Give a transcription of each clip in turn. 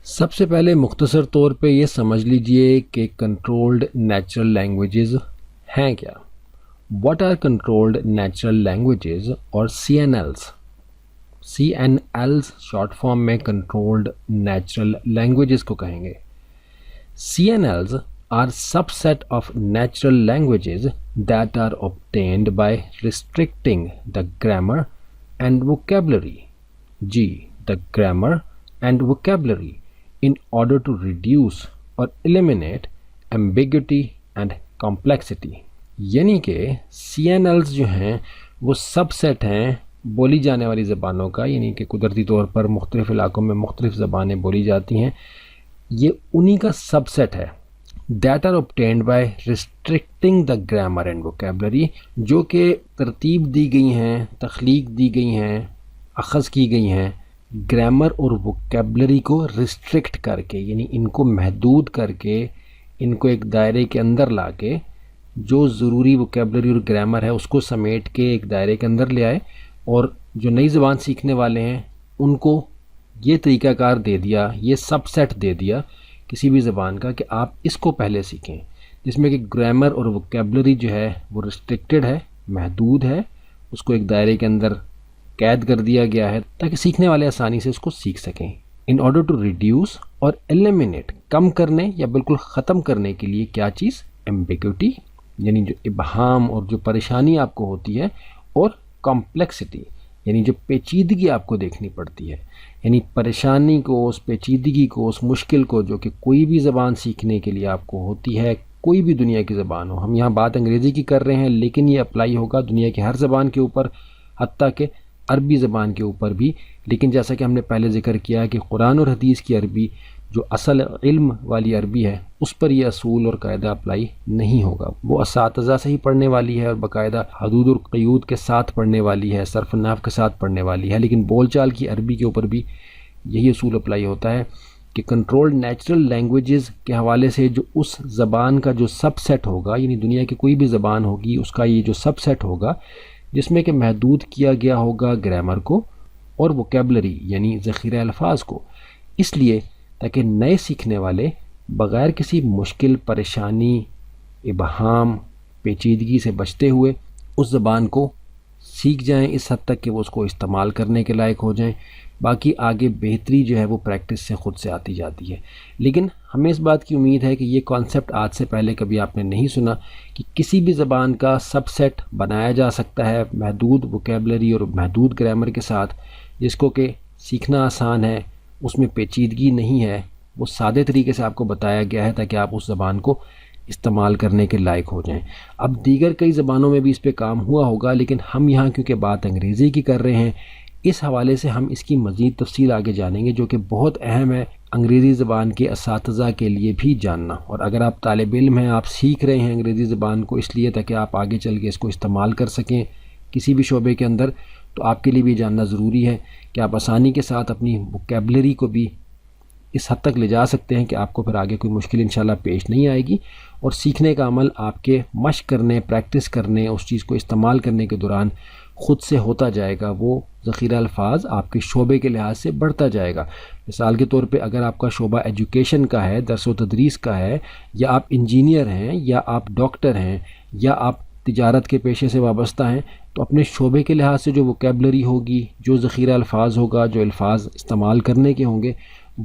سب سے پہلے مختصر طور پہ یہ سمجھ لیجئے کہ کنٹرولڈ نیچرل لینگویجز ہیں کیا. What are controlled natural languages اور CNLs شارٹ فارم میں کنٹرولڈ نیچرل لینگویجز کو کہیں گے. CNLs are subset of natural languages that are obtained by restricting the grammar and vocabulary. G. The grammar and vocabulary in order to reduce or eliminate ambiguity and complexity. یعنی کہ CNLs جو ہیں وہ سب set ہیں بولی جانے والی زبانوں کا، یعنی کہ قدرتی طور پر مختلف علاقوں میں مختلف زبانیں بولی جاتی ہیں، یہ انہی کا سب سیٹ ہے. that are obtained by restricting the grammar and vocabulary، جو کہ ترتیب دی گئی ہیں، تخلیق دی گئی ہیں، اخذ کی گئی ہیں گرامر اور ووکیبلری کو ریسٹرکٹ کر کے، یعنی ان کو محدود کر کے، ان کو ایک دائرے کے اندر لا کے، جو ضروری ووکیبلری اور گرامر ہے اس کو سمیٹ کے ایک دائرے کے اندر لے آئے، اور جو نئی زبان سیکھنے والے ہیں ان کو یہ طریقہ کار دے دیا، یہ سب سیٹ دے دیا کسی بھی زبان کا کہ آپ اس کو پہلے سیکھیں، جس میں کہ گرامر اور ووکیبلری جو ہے وہ ریسٹرکٹڈ ہے، محدود ہے، اس کو ایک دائرے کے اندر قید کر دیا گیا ہے تاکہ سیکھنے والے آسانی سے اس کو سیکھ سکیں. ان آرڈر ٹو ریڈیوس اور ایلیمینیٹ، کم کرنے یا بالکل ختم کرنے کے لیے کیا چیز؟ ایمبیگوٹی، یعنی جو ابہام اور جو پریشانی آپ کو ہوتی ہے، اور کمپلیکسٹی، یعنی جو پیچیدگی آپ کو دیکھنی پڑتی ہے، یعنی پریشانی کو، اس پیچیدگی کو، اس مشکل کو جو کہ کوئی بھی زبان سیکھنے کے لیے آپ کو ہوتی ہے، کوئی بھی دنیا کی زبان ہو. ہم یہاں بات انگریزی کی کر رہے ہیں لیکن یہ اپلائی ہوگا دنیا کی ہر زبان کے اوپر، حتیٰ کہ عربی زبان کے اوپر بھی. لیکن جیسا کہ ہم نے پہلے ذکر کیا کہ قرآن اور حدیث کی عربی جو اصل علم والی عربی ہے اس پر یہ اصول اور قاعدہ اپلائی نہیں ہوگا. وہ اساتذہ سے ہی پڑھنے والی ہے اور باقاعدہ حدود اور قیود کے ساتھ پڑھنے والی ہے، صرف نحو کے ساتھ پڑھنے والی ہے. لیکن بول چال کی عربی کے اوپر بھی یہی اصول اپلائی ہوتا ہے کہ کنٹرولڈ نیچرل لینگویجز کے حوالے سے جو اس زبان کا جو سب سیٹ ہوگا، یعنی دنیا کی کوئی بھی زبان ہوگی اس کا یہ جو سب سیٹ ہوگا، جس میں کہ محدود کیا گیا ہوگا گرامر کو اور ووکیبلری یعنی ذخیرہ الفاظ کو، اس لیے تاکہ نئے سیکھنے والے بغیر کسی مشکل، پریشانی، ابہام، پیچیدگی سے بچتے ہوئے اس زبان کو سیکھ جائیں اس حد تک کہ وہ اس کو استعمال کرنے کے لائق ہو جائیں. باقی آگے بہتری جو ہے وہ پریکٹس سے خود سے آتی جاتی ہے. لیکن ہمیں اس بات کی امید ہے کہ یہ کانسیپٹ آج سے پہلے کبھی آپ نے نہیں سنا کہ کسی بھی زبان کا سب سیٹ بنایا جا سکتا ہے محدود ووکیبلری اور محدود گرامر کے ساتھ، جس کو کہ سیکھنا آسان ہے، اس میں پیچیدگی نہیں ہے، وہ سادے طریقے سے آپ کو بتایا گیا ہے تاکہ آپ اس زبان کو استعمال کرنے کے لائق ہو جائیں. اب دیگر کئی زبانوں میں بھی اس پہ کام ہوا ہوگا، لیکن ہم یہاں کیونکہ بات انگریزی کی کر رہے ہیں، اس حوالے سے ہم اس کی مزید تفصیل آگے جانیں گے، جو کہ بہت اہم ہے انگریزی زبان کے اساتذہ کے لیے بھی جاننا. اور اگر آپ طالب علم ہیں، آپ سیکھ رہے ہیں انگریزی زبان کو اس لیے تاکہ آپ آگے چل کے اس کو استعمال کر سکیں کسی بھی شعبے کے اندر، تو آپ کے لیے بھی جاننا ضروری ہے کہ آپ آسانی کے ساتھ اپنی ووکیبلری کو بھی اس حد تک لے جا سکتے ہیں کہ آپ کو پھر آگے کوئی مشکل انشاءاللہ پیش نہیں آئے گی، اور سیکھنے کا عمل آپ کے مشق کرنے، پریکٹس کرنے، اس چیز کو استعمال کرنے کے دوران خود سے ہوتا جائے گا. وہ ذخیرہ الفاظ آپ کے شعبے کے لحاظ سے بڑھتا جائے گا. مثال کے طور پہ اگر آپ کا شعبہ ایجوکیشن کا ہے، درس و تدریس کا ہے، یا آپ انجینئر ہیں، یا آپ ڈاکٹر ہیں، یا آپ تجارت کے پیشے سے وابستہ ہیں، تو اپنے شعبے کے لحاظ سے جو ووکیبلری ہوگی، جو ذخیرہ الفاظ ہوگا، جو الفاظ استعمال کرنے کے ہوں گے،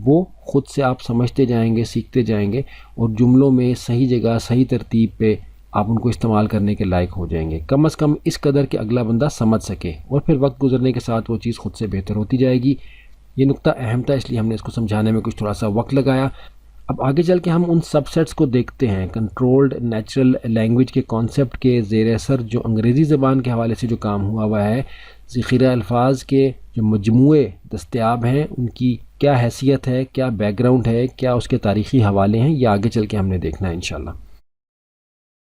وہ خود سے آپ سمجھتے جائیں گے، سیکھتے جائیں گے، اور جملوں میں صحیح جگہ، صحیح ترتیب پہ آپ ان کو استعمال کرنے کے لائق ہو جائیں گے، کم از کم اس قدر کہ اگلا بندہ سمجھ سکے، اور پھر وقت گزرنے کے ساتھ وہ چیز خود سے بہتر ہوتی جائے گی. یہ نقطہ اہم تھا، اس لیے ہم نے اس کو سمجھانے میں کچھ تھوڑا سا وقت لگایا. اب آگے چل کے ہم ان سب سیٹس کو دیکھتے ہیں. کنٹرولڈ نیچرل لینگویج کے کانسیپٹ کے زیر اثر جو انگریزی زبان کے حوالے سے جو کام ہوا ہے، ذخیرہ الفاظ کے جو مجموعے دستیاب ہیں ان کی کیا حیثیت ہے، کیا بیک گراؤنڈ ہے، کیا اس کے تاریخی حوالے ہیں، یہ آگے چل کے ہم نے دیکھنا ہے انشاءاللہ.